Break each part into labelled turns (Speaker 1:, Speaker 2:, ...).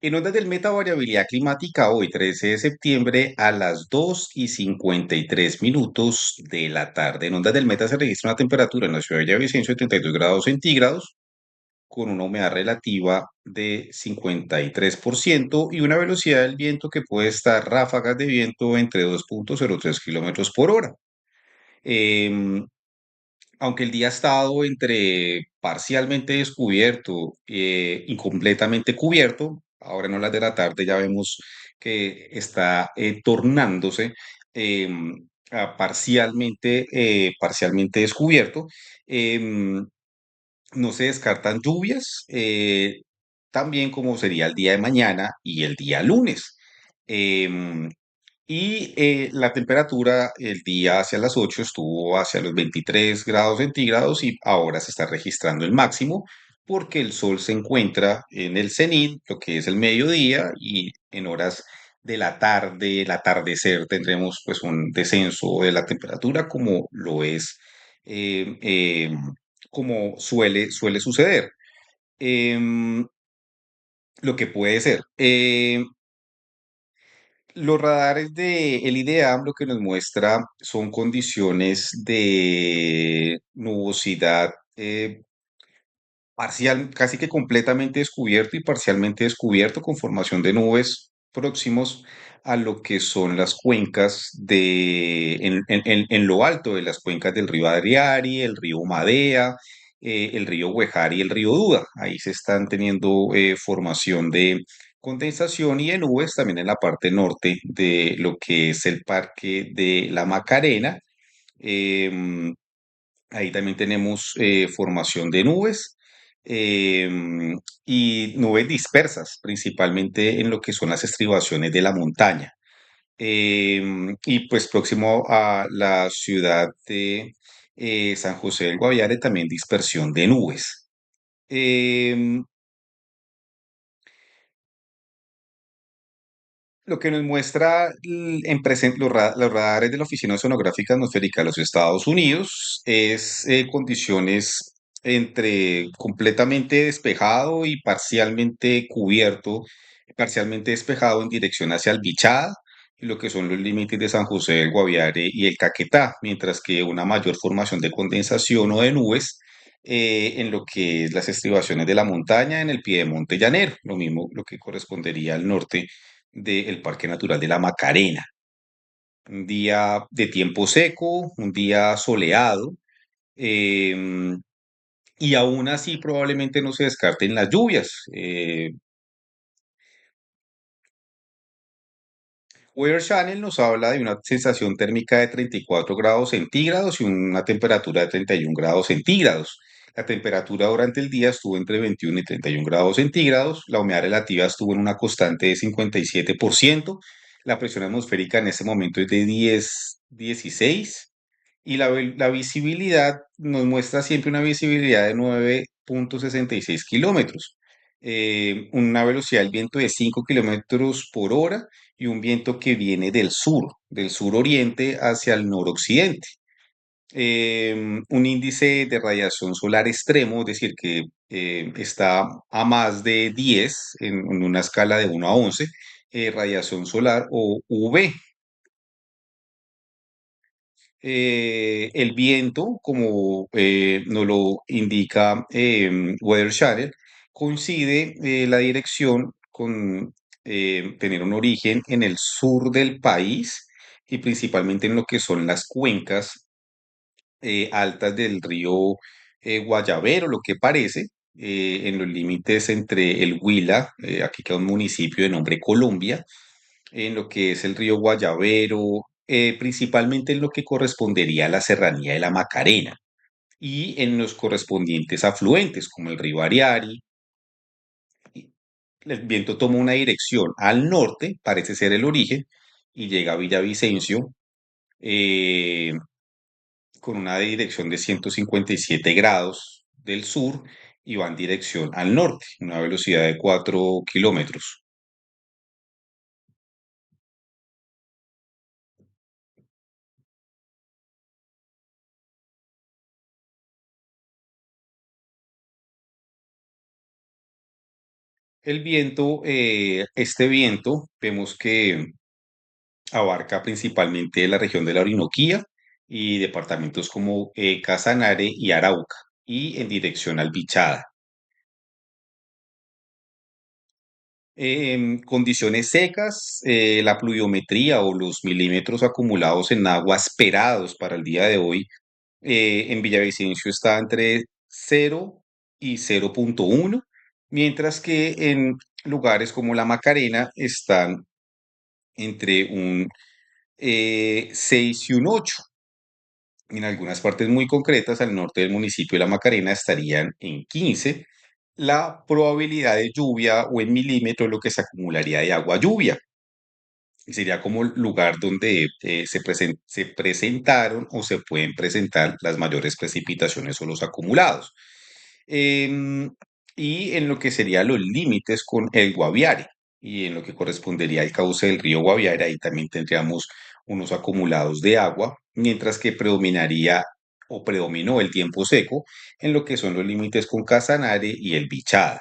Speaker 1: En ondas del meta, variabilidad climática hoy, 13 de septiembre, a las 2:53 de la tarde. En ondas del meta se registra una temperatura en la ciudad de Villavicencio de 32 grados centígrados, con una humedad relativa de 53% y una velocidad del viento que puede estar ráfagas de viento entre 2,03 kilómetros por hora. Em, Aunque el día ha estado entre parcialmente descubierto y completamente cubierto, ahora en horas de la tarde ya vemos que está tornándose a parcialmente descubierto. Em, no se descartan lluvias, también como sería el día de mañana y el día lunes. Em, la temperatura el día hacia las 8 estuvo hacia los 23 grados centígrados y ahora se está registrando el máximo porque el sol se encuentra en el cenit, lo que es el mediodía, y en horas de la tarde, el atardecer, tendremos pues un descenso de la temperatura como lo es, eh, eh, como suele suceder. Em, lo que puede ser. Los radares de el IDEAM lo que nos muestra son condiciones de nubosidad parcial, casi que completamente descubierto y parcialmente descubierto, con formación de nubes próximos a lo que son las cuencas en lo alto de las cuencas del río Adriari, el río Madea, el río Huejar y el río Duda. Ahí se están teniendo formación de condensación y de nubes también en la parte norte de lo que es el Parque de la Macarena. Em, Ahí también tenemos formación de nubes y nubes dispersas, principalmente en lo que son las estribaciones de la montaña. Y pues próximo a la ciudad de San José del Guaviare, también dispersión de nubes. Em, Lo que nos muestra los radares de la Oficina Oceanográfica Atmosférica de los Estados Unidos es condiciones entre completamente despejado y parcialmente cubierto, parcialmente despejado en dirección hacia el Bichada, y lo que son los límites de San José del Guaviare y el Caquetá, mientras que una mayor formación de condensación o de nubes en lo que es las estribaciones de la montaña en el piedemonte llanero, lo mismo lo que correspondería al norte del Parque Natural de la Macarena. Un día de tiempo seco, un día soleado, em, y aún así probablemente no se descarten las lluvias. Weather Channel nos habla de una sensación térmica de 34 grados centígrados y una temperatura de 31 grados centígrados. La temperatura durante el día estuvo entre 21 y 31 grados centígrados. La humedad relativa estuvo en una constante de 57%. La presión atmosférica en este momento es de 16 y la visibilidad nos muestra siempre una visibilidad de 9,66 kilómetros, una velocidad del viento de 5 kilómetros por hora y un viento que viene del sur oriente hacia el noroccidente. Un índice de radiación solar extremo, es decir, que está a más de 10 en una escala de 1 a 11, radiación solar o UV. El viento, como nos lo indica Weather Channel, coincide la dirección con tener un origen en el sur del país y principalmente en lo que son las cuencas altas del río Guayavero, lo que parece, en los límites entre el Huila, aquí queda un municipio de nombre Colombia, en lo que es el río Guayavero, principalmente en lo que correspondería a la serranía de la Macarena y en los correspondientes afluentes, como el río Ariari. y El viento toma una dirección al norte, parece ser el origen, y llega a Villavicencio eh, con una dirección de 157 grados del sur y va en dirección al norte, una velocidad de 4 kilómetros. Este viento, vemos que abarca principalmente la región de la Orinoquía y departamentos como Casanare y Arauca, y en dirección al Bichada. Condiciones secas, la pluviometría o los milímetros acumulados en agua esperados para el día de hoy en Villavicencio está entre 0 y 0,1, mientras que en lugares como la Macarena están entre un 6 y un 8. En algunas partes muy concretas, al norte del municipio de La Macarena, estarían en 15 la probabilidad de lluvia o en milímetros lo que se acumularía de agua lluvia. Sería como el lugar donde se presentaron o se pueden presentar las mayores precipitaciones o los acumulados. Em, y en lo que serían los límites con el Guaviare y en lo que correspondería al cauce del río Guaviare, ahí también tendríamos unos acumulados de agua, mientras que predominaría o predominó el tiempo seco en lo que son los límites con Casanare y el Bichada.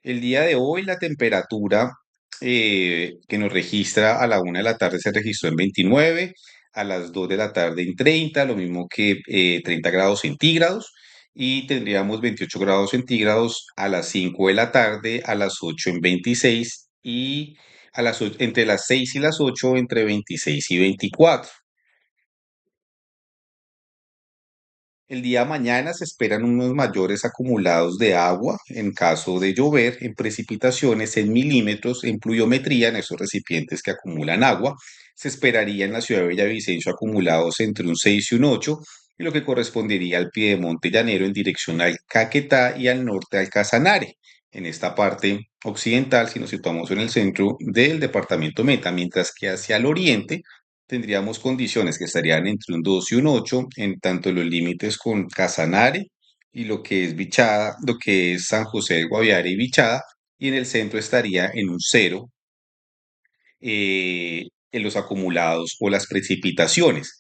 Speaker 1: El día de hoy la temperatura que nos registra a la 1 de la tarde se registró en 29, a las 2 de la tarde en 30, lo mismo que 30 grados centígrados, y tendríamos 28 grados centígrados a las 5 de la tarde, a las 8 en 26 y entre las 6 y las 8 entre 26 y 24. El día de mañana se esperan unos mayores acumulados de agua en caso de llover, en precipitaciones, en milímetros, en pluviometría, en esos recipientes que acumulan agua. Se esperaría en la ciudad de Villavicencio acumulados entre un 6 y un 8, y lo que correspondería al piedemonte llanero en dirección al Caquetá y al norte al Casanare. En esta parte occidental, si nos situamos en el centro del departamento Meta, mientras que hacia el oriente tendríamos condiciones que estarían entre un 2 y un 8 en tanto los límites con Casanare y lo que es Bichada, lo que es San José del Guaviare y Bichada, y en el centro estaría en un 0 en los acumulados o las precipitaciones.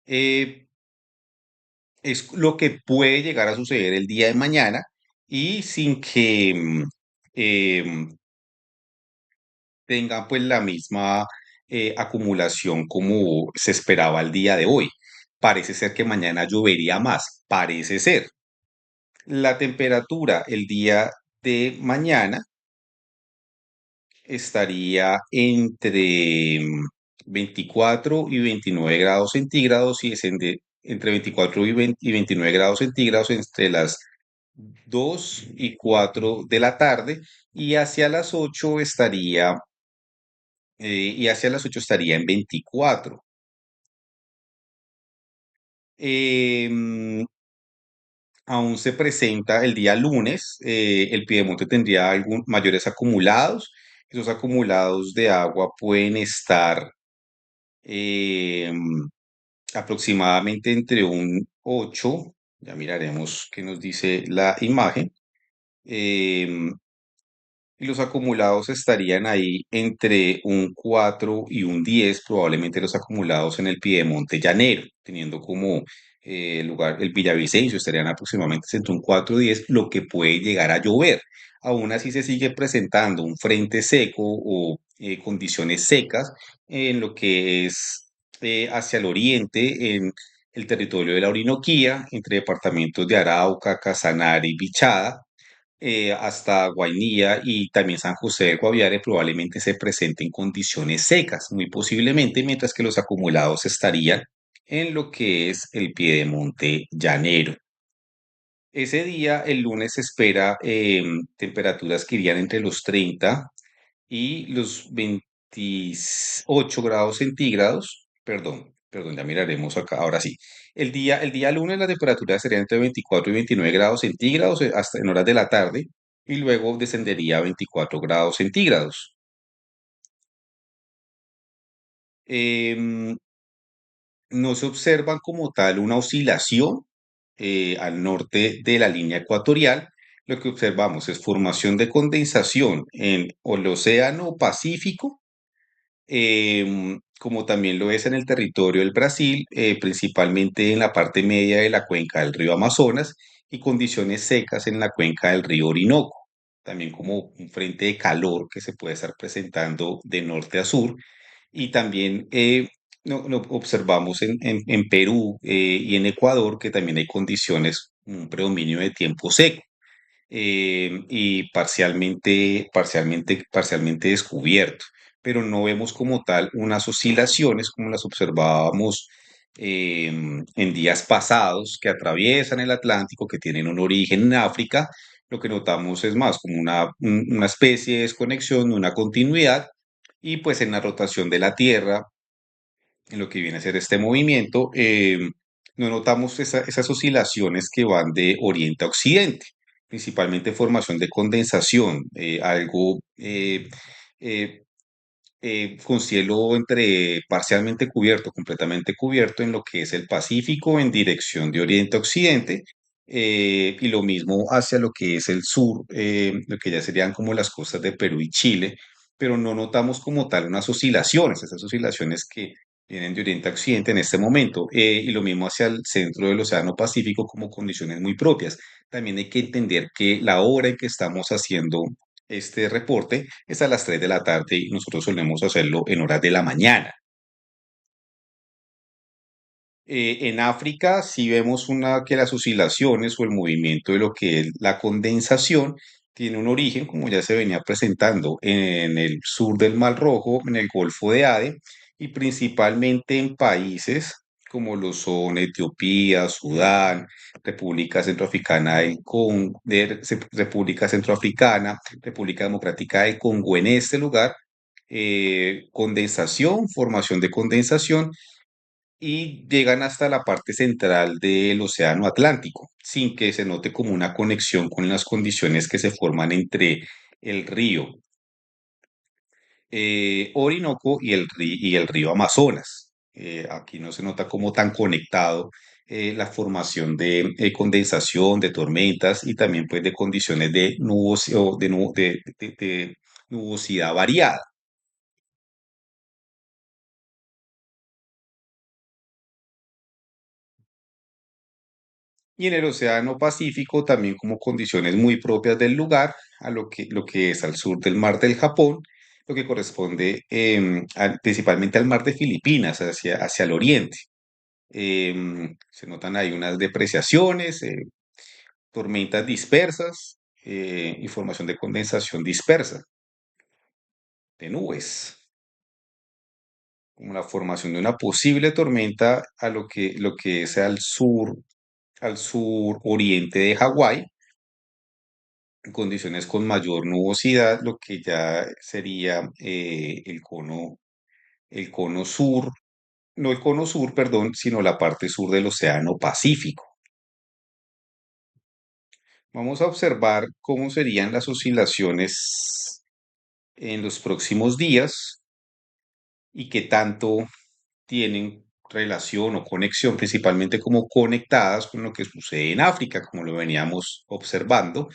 Speaker 1: Eh, es lo que puede llegar a suceder el día de mañana y sin que tenga pues la misma acumulación como se esperaba el día de hoy. Parece ser que mañana llovería más, parece ser. La temperatura el día de mañana estaría entre 24 y 29 grados centígrados y entre 24 y 29 grados centígrados entre las 2 y 4 de la tarde, y hacia las 8 estaría en 24. Em, Aún se presenta el día lunes, el piedemonte tendría mayores acumulados. Esos acumulados de agua pueden estar em, aproximadamente entre un 8, ya miraremos qué nos dice la imagen, em, y los acumulados estarían ahí entre un 4 y un 10, probablemente los acumulados en el piedemonte llanero, teniendo como lugar el Villavicencio, estarían aproximadamente entre un 4 y 10, lo que puede llegar a llover. Aún así se sigue presentando un frente seco o condiciones secas en lo que es hacia el oriente, en el territorio de la Orinoquía, entre departamentos de Arauca, Casanare y Bichada, hasta Guainía y también San José del Guaviare probablemente se presenten condiciones secas, muy posiblemente, mientras que los acumulados estarían en lo que es el piedemonte llanero. Ese día, el lunes, se espera temperaturas que irían entre los 30 y los 28 grados centígrados. Perdón, ya miraremos acá. Ahora sí. El día lunes la temperatura sería entre 24 y 29 grados centígrados hasta en horas de la tarde, y luego descendería a 24 grados centígrados. Em, no se observan como tal una oscilación al norte de la línea ecuatorial. Lo que observamos es formación de condensación en el Océano Pacífico, como también lo es en el territorio del Brasil, principalmente en la parte media de la cuenca del río Amazonas, y condiciones secas en la cuenca del río Orinoco, también como un frente de calor que se puede estar presentando de norte a sur y también observamos en Perú y en Ecuador que también hay condiciones, un predominio de tiempo seco y parcialmente descubierto, pero no vemos como tal unas oscilaciones como las observábamos en días pasados que atraviesan el Atlántico, que tienen un origen en África. Lo que notamos es más como una especie de desconexión, una continuidad, y pues en la rotación de la Tierra en lo que viene a ser este movimiento, no notamos esas oscilaciones que van de oriente a occidente, principalmente formación de condensación, algo eh, con cielo entre parcialmente cubierto, completamente cubierto en lo que es el Pacífico en dirección de oriente a occidente, y lo mismo hacia lo que es el sur, lo que ya serían como las costas de Perú y Chile, pero no notamos como tal unas oscilaciones, esas oscilaciones que vienen de oriente a occidente en este momento, y lo mismo hacia el centro del Océano Pacífico como condiciones muy propias. También hay que entender que la hora en que estamos haciendo este reporte es a las 3 de la tarde y nosotros solemos hacerlo en horas de la mañana. En África sí vemos que las oscilaciones o el movimiento de lo que es la condensación tiene un origen, como ya se venía presentando, en el sur del Mar Rojo, en el Golfo de Adén, y principalmente en países como lo son Etiopía, Sudán, República Centroafricana, República Democrática del Congo. En este lugar, condensación, formación de condensación y llegan hasta la parte central del Océano Atlántico, sin que se note como una conexión con las condiciones que se forman entre el río Orinoco y el río Amazonas. Aquí no se nota como tan conectado la formación de condensación, de tormentas y también pues de condiciones de, de nubosidad variada. Y en el Océano Pacífico también como condiciones muy propias del lugar, lo que es al sur del Mar del Japón, lo que corresponde principalmente al Mar de Filipinas, hacia el oriente. Se notan ahí unas depreciaciones, tormentas dispersas y formación de condensación dispersa de nubes, como la formación de una posible tormenta lo que es al sur oriente de Hawái condiciones con mayor nubosidad, lo que ya sería el cono sur, no el cono sur, perdón, sino la parte sur del Océano Pacífico. Vamos a observar cómo serían las oscilaciones en los próximos días y qué tanto tienen relación o conexión, principalmente como conectadas con lo que sucede en África, como lo veníamos observando.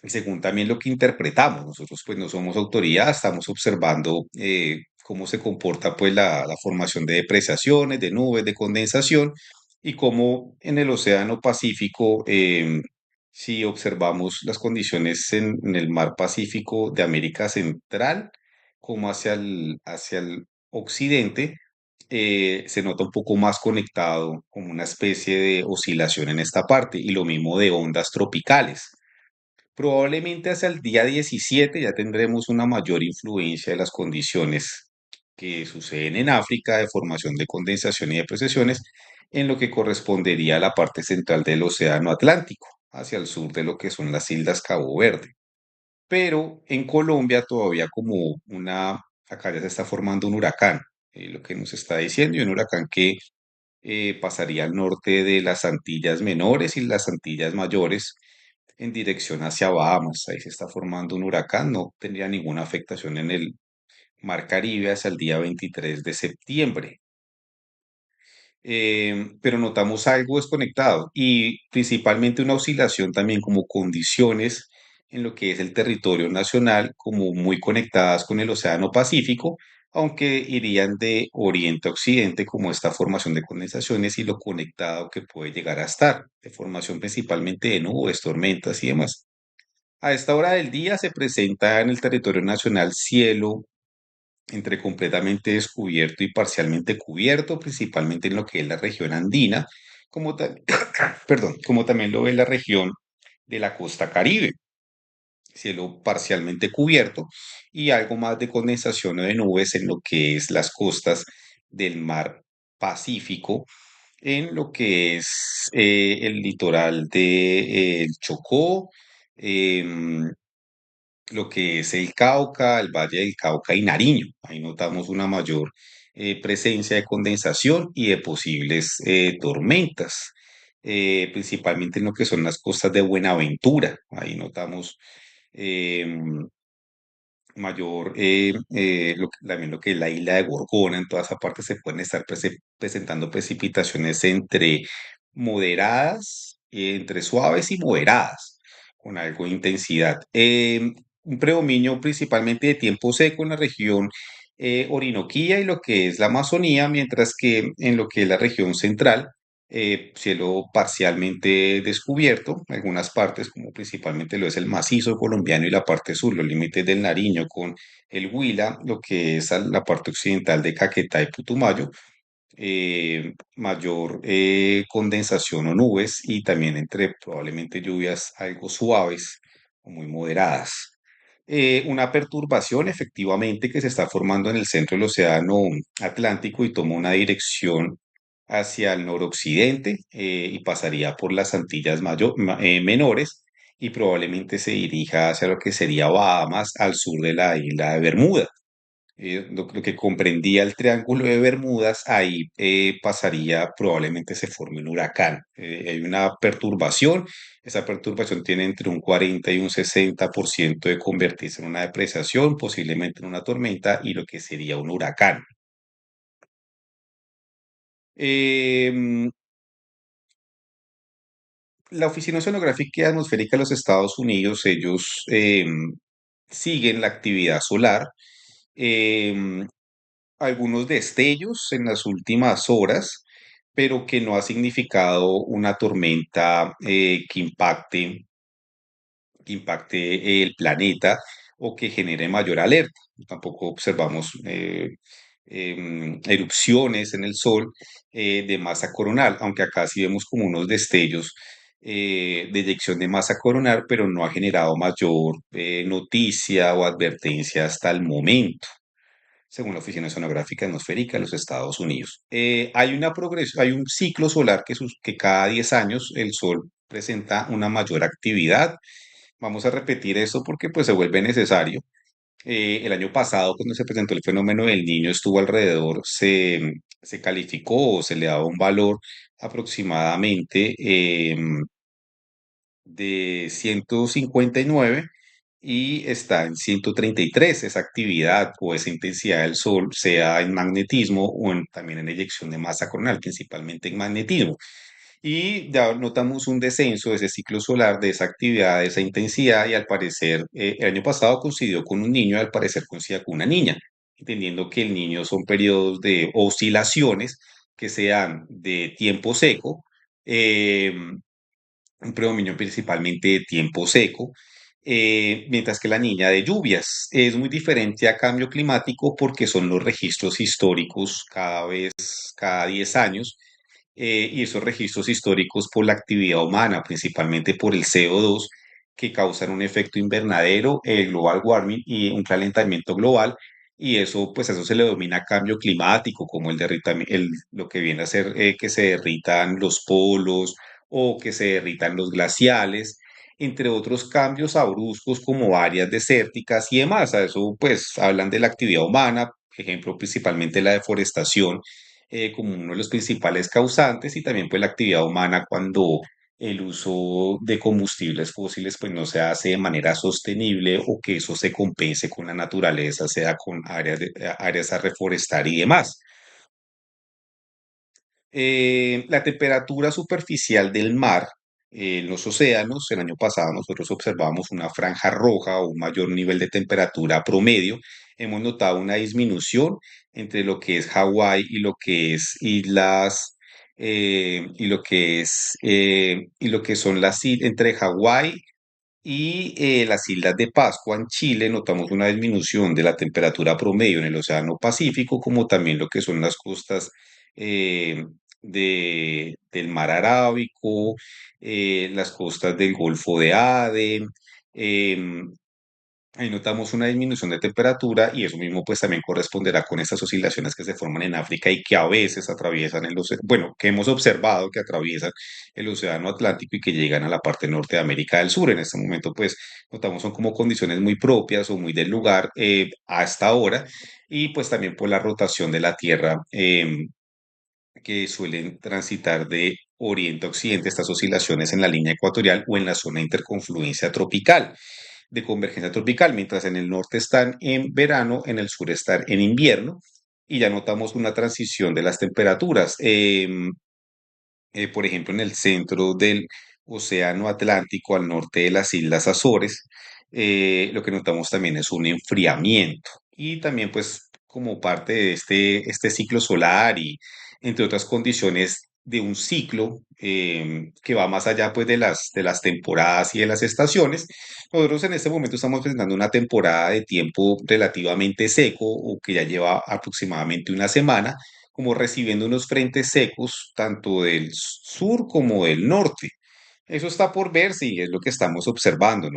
Speaker 1: Y según también lo que interpretamos. Nosotros pues no somos autoridad, estamos observando cómo se comporta pues la formación de depresaciones, de nubes, de condensación y cómo en el Océano Pacífico, si observamos las condiciones en el mar Pacífico de América Central, como hacia el occidente, se nota un poco más conectado, como una especie de oscilación en esta parte, y lo mismo de ondas tropicales. Probablemente hacia el día 17 ya tendremos una mayor influencia de las condiciones que suceden en África de formación de condensación y depresiones en lo que correspondería a la parte central del Océano Atlántico, hacia el sur de lo que son las Islas Cabo Verde. Pero en Colombia todavía acá ya se está formando un huracán, lo que nos está diciendo, y un huracán que pasaría al norte de las Antillas Menores y las Antillas Mayores en dirección hacia Bahamas. Ahí se está formando un huracán, no tendría ninguna afectación en el Mar Caribe hasta el día 23 de septiembre. Pero notamos algo desconectado y principalmente una oscilación también como condiciones en lo que es el territorio nacional, como muy conectadas con el Océano Pacífico, aunque irían de oriente a occidente como esta formación de condensaciones y lo conectado que puede llegar a estar, de formación principalmente de nubes, tormentas y demás. A esta hora del día se presenta en el territorio nacional cielo entre completamente descubierto y parcialmente cubierto, principalmente en lo que es la región andina, perdón, como también lo es la región de la costa Caribe, cielo parcialmente cubierto y algo más de condensación o de nubes en lo que es las costas del mar Pacífico, en lo que es el litoral de el Chocó, em, lo que es el Cauca, el Valle del Cauca y Nariño. Ahí notamos una mayor presencia de condensación y de posibles tormentas, principalmente en lo que son las costas de Buenaventura. Ahí notamos em, mayor, también lo que es la isla de Gorgona, en toda esa parte se pueden estar presentando precipitaciones entre moderadas, entre suaves y moderadas, con algo de intensidad. Un predominio principalmente de tiempo seco en la región Orinoquía y lo que es la Amazonía, mientras que en lo que es la región central, cielo parcialmente descubierto, algunas partes, como principalmente lo es el macizo colombiano y la parte sur, los límites del Nariño con el Huila, lo que es la parte occidental de Caquetá y Putumayo, mayor condensación o nubes y también entre probablemente lluvias algo suaves o muy moderadas. Una perturbación efectivamente que se está formando en el centro del Océano Atlántico y toma una dirección hacia el noroccidente y pasaría por las Antillas menores y probablemente se dirija hacia lo que sería Bahamas al sur de la isla de Bermuda. Lo que comprendía el Triángulo de Bermudas, ahí pasaría, probablemente se forme un huracán. Hay una perturbación, esa perturbación tiene entre un 40 y un 60% de convertirse en una depresación, posiblemente en una tormenta y lo que sería un huracán. Em, la Oficina Oceanográfica y Atmosférica de los Estados Unidos, ellos siguen la actividad solar. em, Algunos destellos en las últimas horas, pero que no ha significado una tormenta que impacte el planeta o que genere mayor alerta. Tampoco observamos erupciones en el Sol de masa coronal, aunque acá sí vemos como unos destellos de eyección de masa coronal, pero no ha generado mayor noticia o advertencia hasta el momento según la Oficina Sonográfica Atmosférica de los Estados Unidos. Hay un ciclo solar que cada 10 años el Sol presenta una mayor actividad. Vamos a repetir esto porque pues se vuelve necesario. El año pasado, cuando se presentó el fenómeno del Niño, estuvo alrededor, se calificó o se le daba un valor aproximadamente de 159 y está en 133 esa actividad o esa intensidad del Sol, sea en magnetismo o también en eyección de masa coronal, principalmente en magnetismo. Y ya notamos un descenso de ese ciclo solar, de esa actividad, de esa intensidad, y al parecer, el año pasado coincidió con un niño, al parecer coincide con una niña, entendiendo que el niño son periodos de oscilaciones que se dan de tiempo seco, un predominio principalmente de tiempo seco, mientras que la niña de lluvias es muy diferente a cambio climático porque son los registros históricos cada 10 años, y esos registros históricos por la actividad humana, principalmente por el CO2, que causan un efecto invernadero, el global warming y un calentamiento global. Y eso, pues a eso se le denomina cambio climático, como lo que viene a ser que se derritan los polos, o que se derritan los glaciales, entre otros cambios abruptos como áreas desérticas y demás. A eso pues hablan de la actividad humana, ejemplo principalmente la deforestación como uno de los principales causantes y también pues la actividad humana cuando el uso de combustibles fósiles pues no se hace de manera sostenible o que eso se compense con la naturaleza, sea con áreas a reforestar y demás. La temperatura superficial del mar en los océanos, el año pasado nosotros observamos una franja roja o un mayor nivel de temperatura promedio hemos notado una disminución entre lo que es Hawái y lo que es islas, y lo que son entre Hawái y las islas de Pascua en Chile notamos una disminución de la temperatura promedio en el Océano Pacífico, como también lo que son las costas eh, del Mar Arábico, las costas del Golfo de Aden. em, Ahí notamos una disminución de temperatura y eso mismo pues también corresponderá con estas oscilaciones que se forman en África y que a veces atraviesan bueno, que hemos observado que atraviesan el Océano Atlántico y que llegan a la parte norte de América del Sur. En este momento pues notamos son como condiciones muy propias o muy del lugar hasta ahora y pues también por la rotación de la Tierra que suelen transitar de oriente a occidente estas oscilaciones en la línea ecuatorial o en la zona de interconfluencia tropical de convergencia tropical, mientras en el norte están en verano, en el sur están en invierno, y ya notamos una transición de las temperaturas. Por ejemplo, en el centro del Océano Atlántico, al norte de las Islas Azores, lo que notamos también es un enfriamiento. Y también, pues, como parte de este ciclo solar y entre otras condiciones de un ciclo que va más allá, pues, de las temporadas y de las estaciones, nosotros en este momento estamos presentando una temporada de tiempo relativamente seco o que ya lleva aproximadamente una semana como recibiendo unos frentes secos tanto del sur como del norte. Eso está por ver si es lo que estamos observando.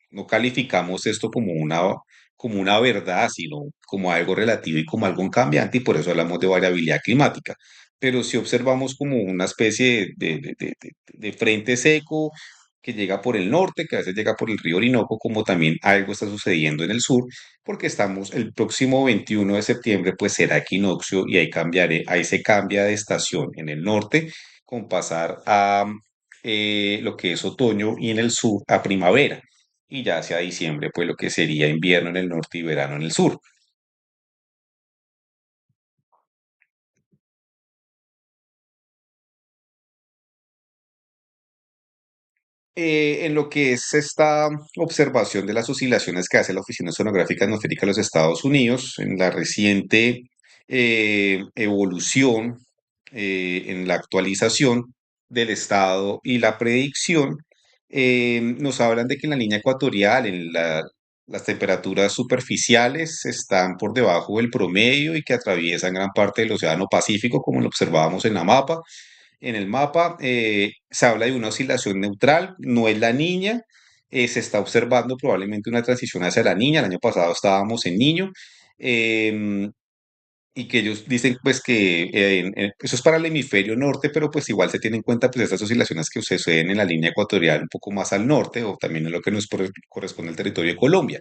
Speaker 1: No calificamos esto como una verdad, sino como algo relativo y como algo cambiante, y por eso hablamos de variabilidad climática. Pero si observamos como una especie de frente seco que llega por el norte, que a veces llega por el río Orinoco, como también algo está sucediendo en el sur, porque estamos el próximo 21 de septiembre, pues será equinoccio y ahí se cambia de estación en el norte, con pasar a lo que es otoño y en el sur a primavera y ya hacia diciembre, pues lo que sería invierno en el norte y verano en el sur. En lo que es esta observación de las oscilaciones que hace la Oficina Sonográfica Atmosférica de los Estados Unidos, en la reciente evolución, en la actualización del estado y la predicción, nos hablan de que en la línea ecuatorial, las temperaturas superficiales están por debajo del promedio y que atraviesan gran parte del Océano Pacífico, como lo observábamos en la mapa. En el mapa se habla de una oscilación neutral, no es la niña, se está observando probablemente una transición hacia la niña, el año pasado estábamos en niño, em, y que ellos dicen pues que eso es para el hemisferio norte, pero pues igual se tienen en cuenta pues estas oscilaciones que suceden en la línea ecuatorial un poco más al norte o también en lo que nos corresponde al territorio de Colombia.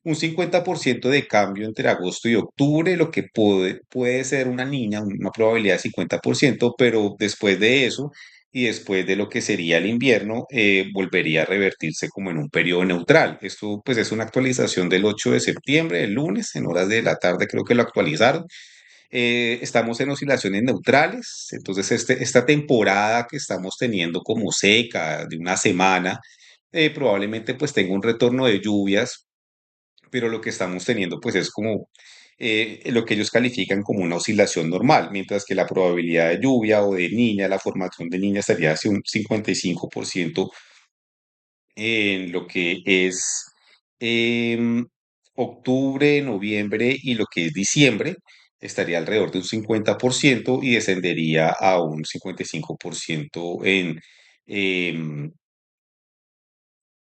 Speaker 1: Un 50% de cambio entre agosto y octubre, lo que puede ser una niña, una probabilidad de 50%, pero después de eso y después de lo que sería el invierno, volvería a revertirse como en un periodo neutral. Esto pues es una actualización del 8 de septiembre, el lunes, en horas de la tarde creo que lo actualizaron. Estamos en oscilaciones neutrales, entonces esta temporada que estamos teniendo como seca de una semana, probablemente pues tenga un retorno de lluvias, pero lo que estamos teniendo pues es como lo que ellos califican como una oscilación normal, mientras que la probabilidad de lluvia o de niña, la formación de niña estaría hacia un 55% en lo que es em, octubre, noviembre y lo que es diciembre, estaría alrededor de un 50% y descendería a un 55% em,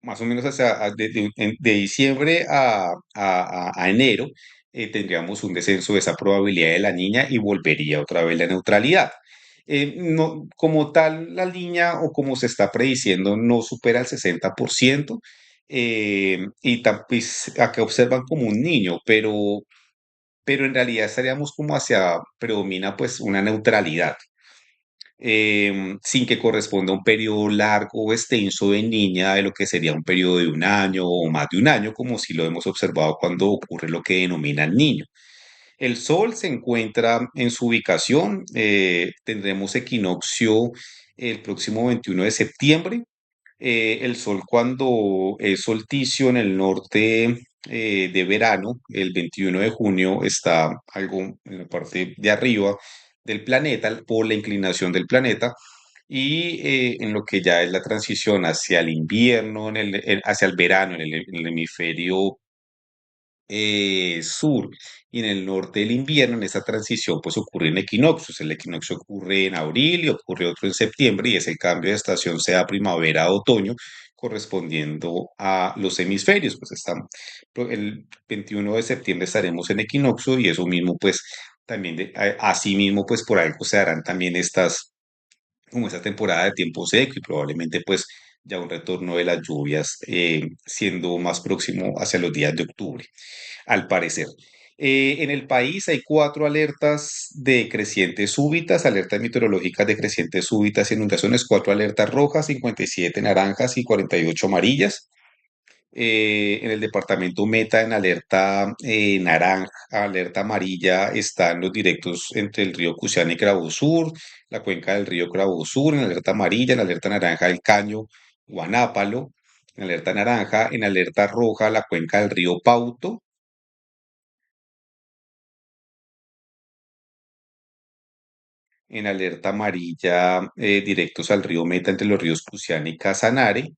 Speaker 1: más o menos de diciembre a enero, tendríamos un descenso de esa probabilidad de la niña y volvería otra vez la neutralidad. No, como tal, la línea o como se está prediciendo no supera el 60%, pues, acá observan como un niño, pero en realidad estaríamos como predomina pues una neutralidad sin que corresponda a un periodo largo o extenso de niña de lo que sería un periodo de un año o más de un año, como si lo hemos observado cuando ocurre lo que denomina el niño. El Sol se encuentra en su ubicación, tendremos equinoccio el próximo 21 de septiembre. El Sol cuando es solsticio en el norte de verano, el 21 de junio, está algo en la parte de arriba del planeta por la inclinación del planeta y en lo que ya es la transición hacia el invierno, hacia el verano en el hemisferio sur y en el norte del invierno, en esta transición, pues ocurren equinoccios. El equinoccio ocurre en abril y ocurre otro en septiembre, y es el cambio de estación, sea primavera o otoño, correspondiendo a los hemisferios. Pues el 21 de septiembre estaremos en equinoccio y eso mismo, pues también, así mismo, pues por algo se darán también como esta temporada de tiempo seco y probablemente pues ya un retorno de las lluvias siendo más próximo hacia los días de octubre al parecer. En el país hay cuatro alertas de crecientes súbitas, alertas meteorológicas de crecientes súbitas y inundaciones, cuatro alertas rojas, 57 naranjas y 48 amarillas. En el departamento Meta, en alerta naranja, alerta amarilla, están los directos entre el río Cusiana y Cravo Sur, la cuenca del río Cravo Sur, en alerta amarilla, en alerta naranja el Caño, Guanápalo, en alerta naranja, en alerta roja la cuenca del río Pauto, en alerta amarilla directos al río Meta entre los ríos Cruciana y Casanare,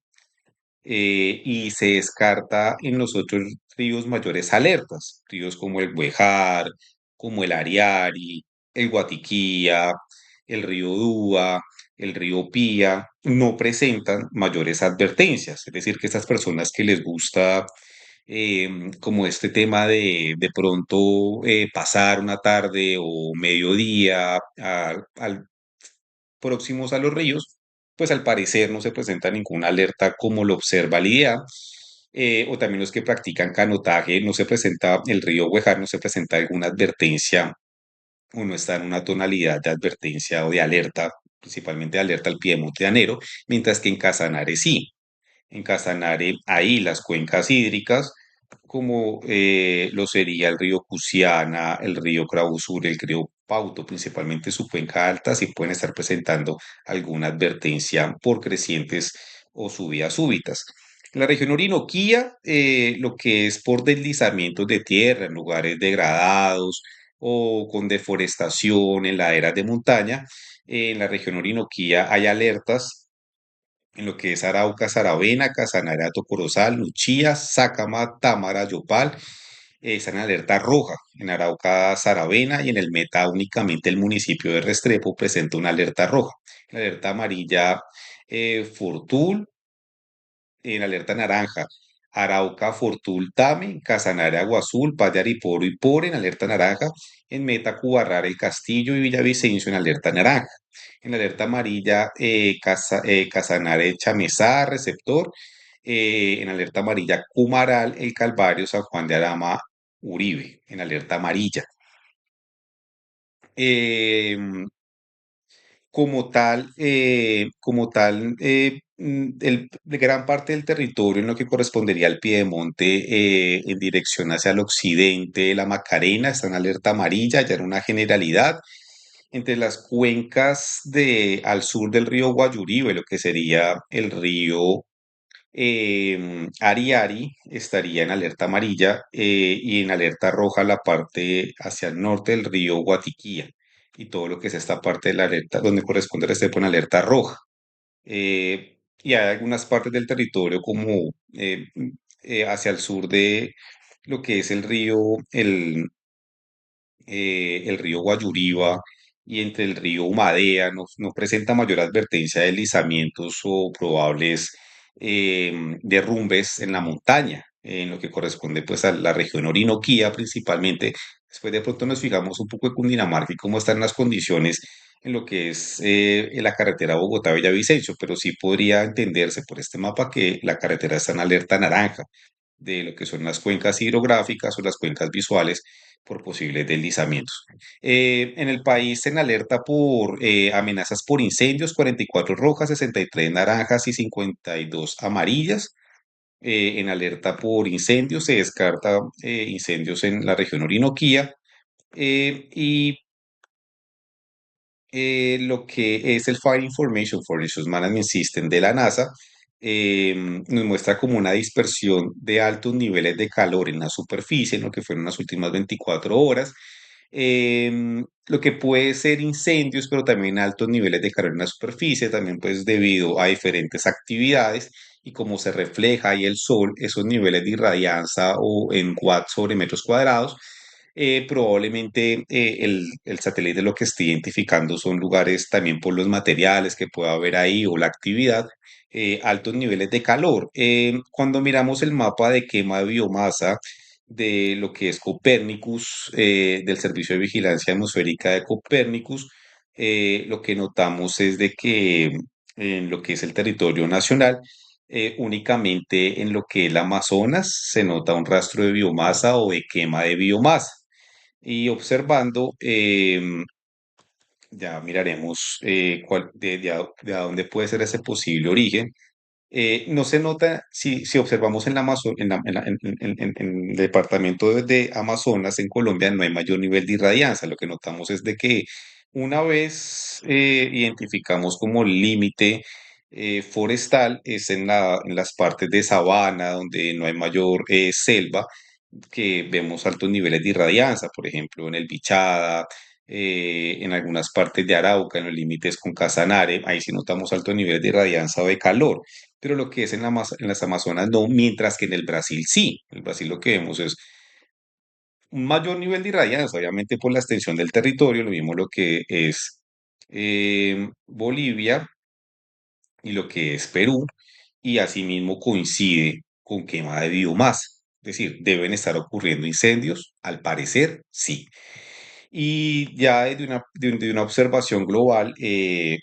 Speaker 1: y se descarta en los otros ríos mayores alertas, ríos como el Buejar, como el Ariari, el Guatiquía, el río Dúa, el río Pía, no presentan mayores advertencias, es decir, que estas personas que les gusta como este tema de pronto pasar una tarde o mediodía próximos a los ríos, pues al parecer no se presenta ninguna alerta como lo observa el IDEA. O también los que practican canotaje, no se presenta, el río Huejar no se presenta alguna advertencia o no está en una tonalidad de advertencia o de alerta, principalmente de alerta al piedemonte llanero, mientras que en Casanare sí. En Casanare, ahí las cuencas hídricas, como lo sería el río Cusiana, el río Crausur, el río Pauto, principalmente su cuenca alta, sí pueden estar presentando alguna advertencia por crecientes o subidas súbitas. En la región Orinoquía, lo que es por deslizamientos de tierra en lugares degradados o con deforestación en laderas de montaña, en la región Orinoquía hay alertas en lo que es Arauca, Saravena, Casanare, Corozal, Luchía, Sácama, Támara, Yopal, están en alerta roja. En Arauca, Saravena y en el Meta únicamente el municipio de Restrepo presenta una alerta roja. En alerta amarilla, Fortul, en alerta naranja. Arauca, Fortul, Tame, Casanare, Agua Azul, Poro y Pore en alerta naranja. En Meta, Cubarrar, El Castillo y Villavicencio en alerta naranja. En alerta amarilla, Casanare, Chamezá, Receptor. En alerta amarilla, Cumaral, El Calvario, San Juan de Arama, Uribe, en alerta amarilla. Em, de gran parte del territorio en lo que correspondería al piedemonte en dirección hacia el occidente de la Macarena está en alerta amarilla, ya en una generalidad. Entre las cuencas al sur del río Guayuribe, lo que sería el río Ariari, estaría en alerta amarilla y en alerta roja la parte hacia el norte del río Guatiquía y todo lo que es esta parte de la alerta, donde corresponde esté en alerta roja. Y hay algunas partes del territorio como hacia el sur de lo que es el río Guayuriba y entre el río Humadea, no presenta mayor advertencia de deslizamientos o probables derrumbes en la montaña, en lo que corresponde pues a la región Orinoquía principalmente. Después de pronto nos fijamos un poco en Cundinamarca y cómo están las condiciones en lo que es en la carretera Bogotá-Villavicencio, pero sí podría entenderse por este mapa que la carretera está en alerta naranja de lo que son las cuencas hidrográficas o las cuencas visuales por posibles deslizamientos. En el país en alerta por amenazas por incendios, 44 rojas, 63 naranjas y 52 amarillas. En alerta por incendios se descarta incendios en la región Orinoquía y lo que es el Fire Information for Resource Management System de la NASA nos muestra como una dispersión de altos niveles de calor en la superficie, en lo que fueron las últimas 24 horas, lo que puede ser incendios, pero también altos niveles de calor en la superficie, también pues debido a diferentes actividades y como se refleja ahí el sol, esos niveles de irradianza o en watts sobre metros cuadrados, probablemente el satélite lo que esté identificando son lugares también por los materiales que pueda haber ahí o la actividad, altos niveles de calor. Cuando miramos el mapa de quema de biomasa de lo que es Copernicus, del Servicio de Vigilancia Atmosférica de Copernicus, lo que notamos es de que en lo que es el territorio nacional, únicamente en lo que es el Amazonas se nota un rastro de biomasa o de quema de biomasa. Y observando, ya miraremos de a dónde puede ser ese posible origen. No se nota, si observamos en la en el departamento de Amazonas, en Colombia, no hay mayor nivel de irradianza. Lo que notamos es de que una vez identificamos como límite forestal, es en las partes de sabana, donde no hay mayor selva, que vemos altos niveles de irradianza, por ejemplo, en el Bichada, en algunas partes de Arauca, en los límites con Casanare, ahí sí notamos altos niveles de irradianza o de calor, pero lo que es en las Amazonas no, mientras que en el Brasil sí. En el Brasil lo que vemos es un mayor nivel de irradianza, obviamente por la extensión del territorio, lo mismo lo que es Bolivia y lo que es Perú, y asimismo coincide con quema de biomasa. Es decir, deben estar ocurriendo incendios, al parecer sí. Y ya de una observación global,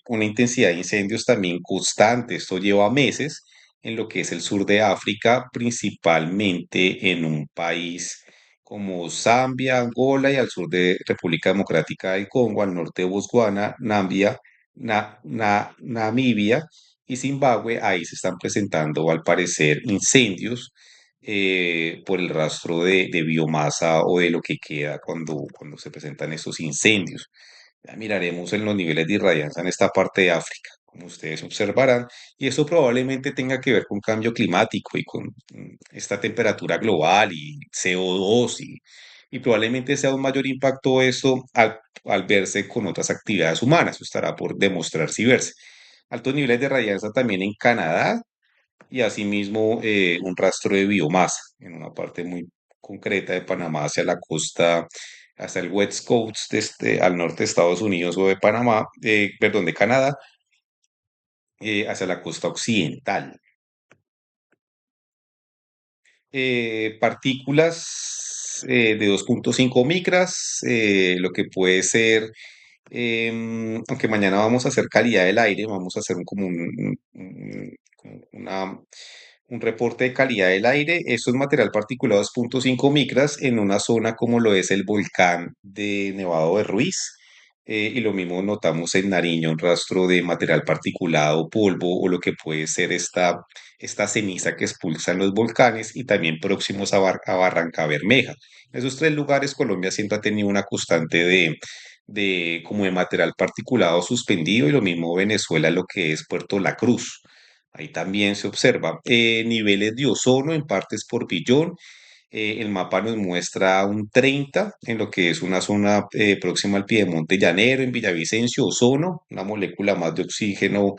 Speaker 1: una intensidad de incendios también constante, esto lleva meses en lo que es el sur de África, principalmente en un país como Zambia, Angola y al sur de República Democrática del Congo, al norte de Botswana, Namibia y Zimbabue. Ahí se están presentando al parecer incendios por el rastro de biomasa o de lo que queda cuando se presentan estos incendios. Ya miraremos en los niveles de irradianza en esta parte de África, como ustedes observarán, y eso probablemente tenga que ver con cambio climático y con esta temperatura global y CO2 y probablemente sea un mayor impacto esto al verse con otras actividades humanas, eso estará por demostrarse y verse. Altos niveles de radianza también en Canadá, y asimismo un rastro de biomasa en una parte muy concreta de Panamá hacia la costa, hasta el West Coast, al norte de Estados Unidos o de Panamá, perdón, de Canadá, hacia la costa occidental. Partículas de 2,5 micras, lo que puede ser, aunque mañana vamos a hacer calidad del aire, vamos a hacer como como un reporte de calidad del aire. Esto es material particulado 2,5 micras en una zona como lo es el volcán de Nevado de Ruiz. Y lo mismo notamos en Nariño, un rastro de material particulado, polvo o lo que puede ser esta ceniza que expulsan los volcanes y también próximos a Barranca Bermeja. En esos tres lugares Colombia siempre ha tenido una constante de como de material particulado suspendido y lo mismo Venezuela, lo que es Puerto La Cruz. Ahí también se observa niveles de ozono en partes por billón. El mapa nos muestra un 30 en lo que es una zona próxima al Piedemonte Llanero, en Villavicencio, ozono, una molécula más de oxígeno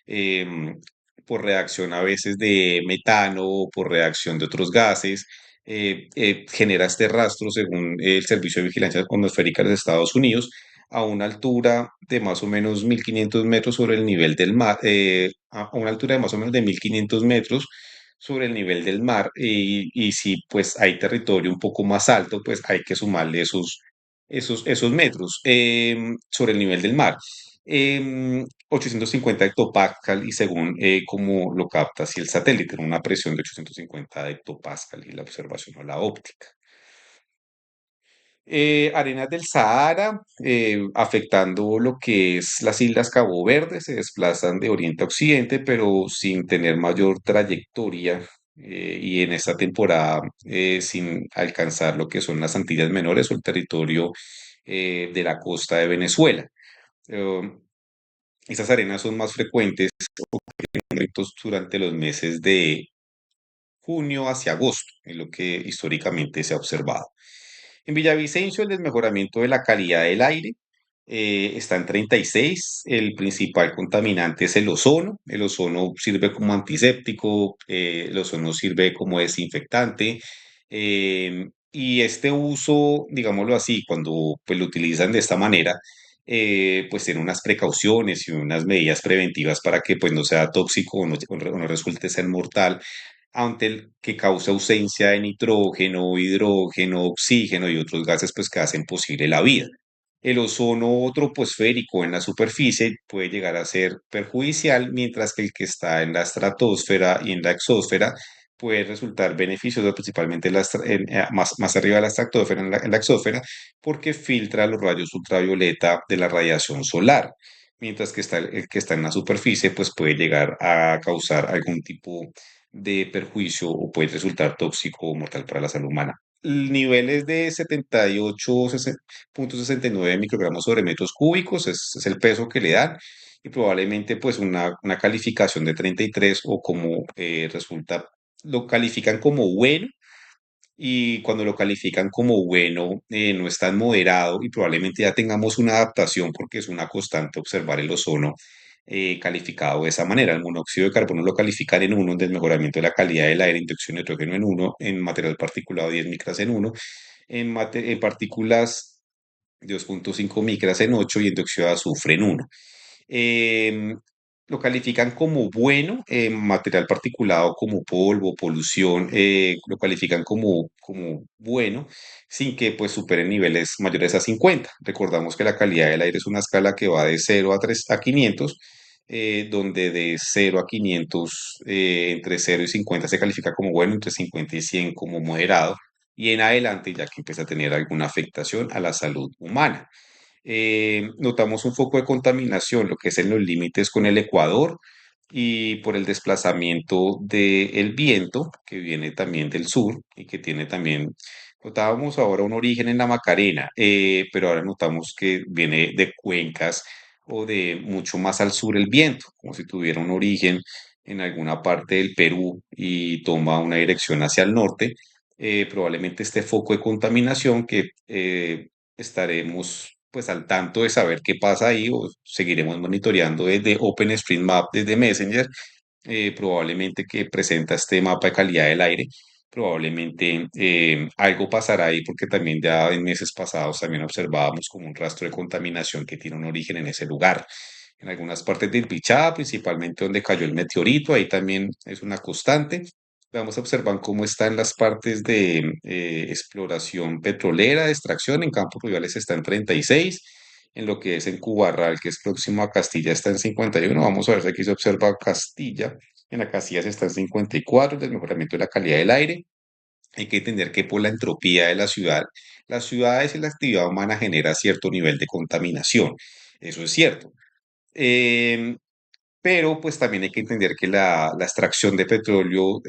Speaker 1: em, por reacción a veces de metano o por reacción de otros gases. Genera este rastro, según el Servicio de Vigilancia Atmosférica de los Estados Unidos, a una altura de más o menos 1.500 metros sobre el nivel del mar, a una altura de más o menos de 1.500 metros sobre el nivel del mar, y si pues hay territorio un poco más alto, pues hay que sumarle esos metros sobre el nivel del mar. 850 hectopascal y según cómo lo capta si el satélite, en una presión de 850 hectopascal y la observación o la óptica. Arenas del Sahara, afectando lo que es las Islas Cabo Verde, se desplazan de oriente a occidente, pero sin tener mayor trayectoria, y en esta temporada sin alcanzar lo que son las Antillas Menores o el territorio de la costa de Venezuela. Eh, Esas arenas son más frecuentes durante los meses de junio hacia agosto, es lo que históricamente se ha observado. En Villavicencio, el desmejoramiento de la calidad del aire está en 36. El principal contaminante es el ozono. El ozono sirve como antiséptico, el ozono sirve como desinfectante. Y este uso, digámoslo así, cuando pues, lo utilizan de esta manera, pues tiene unas precauciones y unas medidas preventivas para que pues, no sea tóxico o no resulte ser mortal ante el que causa ausencia de nitrógeno, hidrógeno, oxígeno y otros gases pues, que hacen posible la vida. El ozono troposférico en la superficie puede llegar a ser perjudicial, mientras que el que está en la estratosfera y en la exósfera puede resultar beneficioso, principalmente más arriba de la estratosfera, en la exósfera, porque filtra los rayos ultravioleta de la radiación solar, mientras que el que está en la superficie pues puede llegar a causar algún tipo de perjuicio o puede resultar tóxico o mortal para la salud humana. Niveles de 78,69 microgramos sobre metros cúbicos es el peso que le dan y probablemente pues una calificación de 33 o como resulta, lo califican como bueno y cuando lo califican como bueno no es tan moderado y probablemente ya tengamos una adaptación porque es una constante observar el ozono calificado de esa manera. El monóxido de carbono lo califican en uno, del mejoramiento de la calidad del aire, inyección de nitrógeno en uno, en material particulado 10 micras en uno, en partículas de 2,5 micras en 8 y en dióxido de azufre en uno. Em, lo califican como bueno, material particulado como polvo, polución, lo califican como bueno, sin que pues superen niveles mayores a 50. Recordamos que la calidad del aire es una escala que va de 0 a 500, donde de 0 a 500, entre 0 y 50 se califica como bueno, entre 50 y 100 como moderado, y en adelante ya que empieza a tener alguna afectación a la salud humana. Notamos un foco de contaminación, lo que es en los límites con el Ecuador y por el desplazamiento del viento que viene también del sur y que tiene también, notábamos ahora un origen en la Macarena, pero ahora notamos que viene de cuencas o de mucho más al sur el viento, como si tuviera un origen en alguna parte del Perú y toma una dirección hacia el norte. Probablemente este foco de contaminación que estaremos pues al tanto de saber qué pasa ahí o seguiremos monitoreando desde OpenStreetMap, desde Messenger, probablemente que presenta este mapa de calidad del aire. Probablemente algo pasará ahí porque también ya en meses pasados también observábamos como un rastro de contaminación que tiene un origen en ese lugar. En algunas partes del Pichá, principalmente donde cayó el meteorito, ahí también es una constante. Vamos a observar cómo están las partes de exploración petrolera, de extracción. En Campos Rurales está en 36, en lo que es en Cubarral, que es próximo a Castilla, está en 51. Vamos a ver si aquí se observa Castilla. En la Castilla se está en 54, el desmejoramiento de la calidad del aire. Hay que entender que por la entropía de la ciudad, las ciudades y la actividad humana genera cierto nivel de contaminación. Eso es cierto. Em, pero pues también hay que entender que la extracción de petróleo,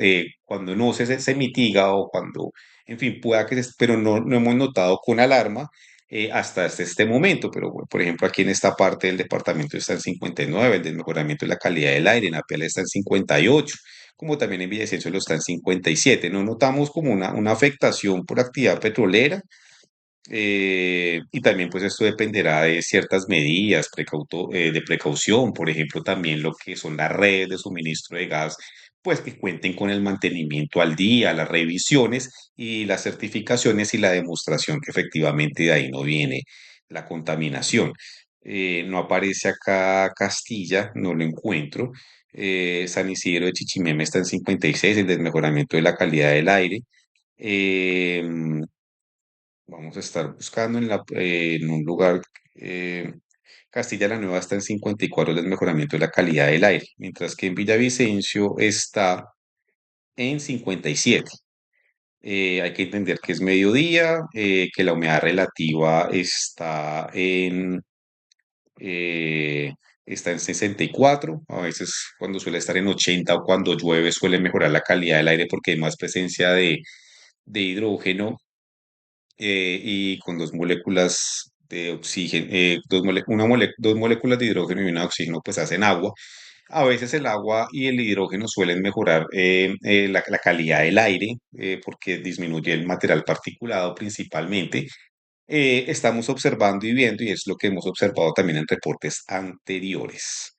Speaker 1: cuando no se mitiga o cuando, en fin, pueda que, pero no hemos notado con alarma hasta este momento. Pero, bueno, por ejemplo, aquí en esta parte del departamento está en 59, el del mejoramiento de la calidad del aire, en Apia está en 58, como también en Villavicencio lo está en 57. No notamos como una afectación por actividad petrolera, y también pues esto dependerá de ciertas medidas de precaución, por ejemplo, también lo que son las redes de suministro de gas, pues que cuenten con el mantenimiento al día, las revisiones y las certificaciones y la demostración que efectivamente de ahí no viene la contaminación. No aparece acá Castilla, no lo encuentro. San Isidro de Chichimeme está en 56, el desmejoramiento de la calidad del aire. Em, Vamos a estar buscando en un lugar. Castilla la Nueva está en 54 del mejoramiento de la calidad del aire, mientras que en Villavicencio está en 57. Hay que entender que es mediodía, que la humedad relativa eh, está en 64. A veces cuando suele estar en 80 o cuando llueve suele mejorar la calidad del aire porque hay más presencia de hidrógeno y con dos moléculas de oxígeno, dos moléculas de hidrógeno y una de oxígeno, pues hacen agua. A veces el agua y el hidrógeno suelen mejorar la calidad del aire porque disminuye el material particulado principalmente. Estamos observando y viendo, y es lo que hemos observado también en reportes anteriores.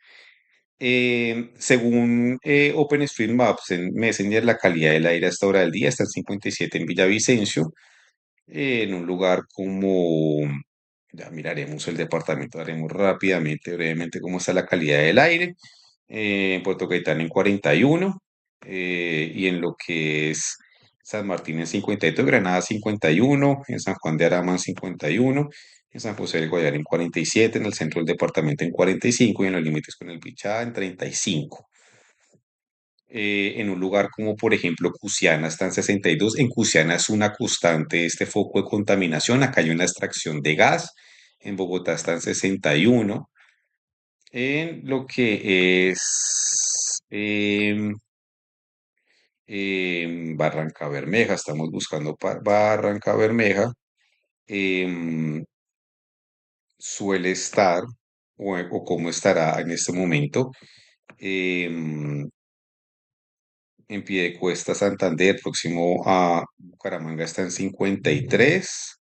Speaker 1: Según OpenStreetMaps en Messenger, la calidad del aire a esta hora del día está en 57 en Villavicencio, en un lugar como, ya miraremos el departamento, haremos rápidamente, brevemente cómo está la calidad del aire. En Puerto Gaitán en 41, y en lo que es San Martín en 52, Granada 51, en San Juan de Arama en 51, en San José del Guayar en 47, en el centro del departamento en 45 y en los límites con el Bichá en 35. En un lugar como por ejemplo Cusiana está en 62. En Cusiana es una constante este foco de contaminación. Acá hay una extracción de gas. En Bogotá está en 61. En lo que es Barranca Bermeja, estamos buscando Barranca Bermeja, em, suele estar, o cómo estará en este momento, em, en Piedecuesta, Santander, próximo a Bucaramanga está en 53,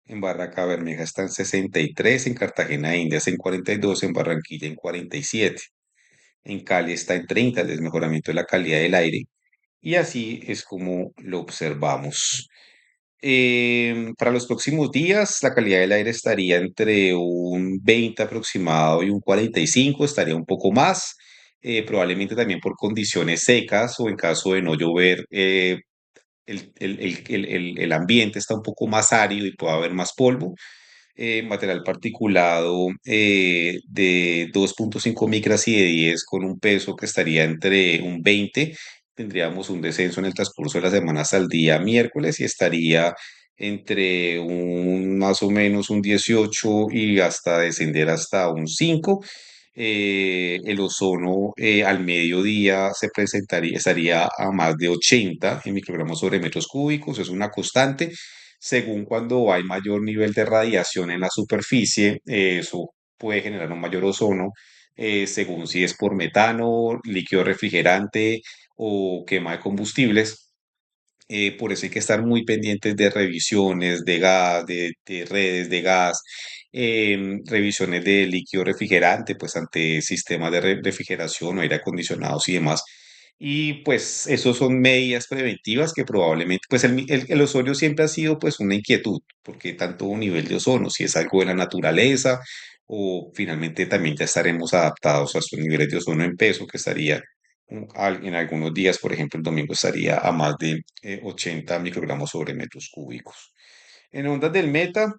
Speaker 1: en Barranca Bermeja está en 63, en Cartagena de Indias en 42, en Barranquilla en 47. En Cali está en 30 el desmejoramiento de la calidad del aire, y así es como lo observamos. Para los próximos días, la calidad del aire estaría entre un 20 aproximado y un 45, estaría un poco más, probablemente también por condiciones secas o en caso de no llover, el ambiente está un poco más árido y puede haber más polvo. Material particulado de 2,5 micras y de 10 con un peso que estaría entre un 20. Tendríamos un descenso en el transcurso de la semana hasta el día miércoles y estaría entre un más o menos un 18 y hasta descender hasta un 5. El ozono al mediodía estaría a más de 80 en microgramos sobre metros cúbicos, es una constante. Según cuando hay mayor nivel de radiación en la superficie, eso puede generar un mayor ozono, según si es por metano, líquido refrigerante o quema de combustibles. Por eso hay que estar muy pendientes de revisiones de gas, de redes de gas, revisiones de líquido refrigerante, pues ante sistemas de refrigeración o aire acondicionados y demás. Y pues esos son medidas preventivas que probablemente, pues el ozono siempre ha sido pues una inquietud, porque tanto un nivel de ozono, si es algo de la naturaleza, o finalmente también ya estaremos adaptados a estos niveles de ozono en peso, que estaría en algunos días, por ejemplo, el domingo estaría a más de 80 microgramos sobre metros cúbicos. En ondas del meta,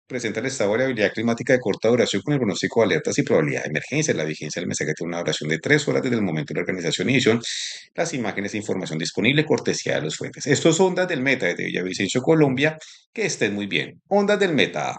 Speaker 1: presenta el estado de variabilidad climática de corta duración con el pronóstico de alertas y probabilidad de emergencia. La vigencia del mensaje tiene una duración de 3 horas desde el momento de la organización y edición. Las imágenes e información disponible, cortesía de los fuentes. Estos son ondas del meta desde Villavicencio, Colombia. Que estén muy bien. Ondas del meta.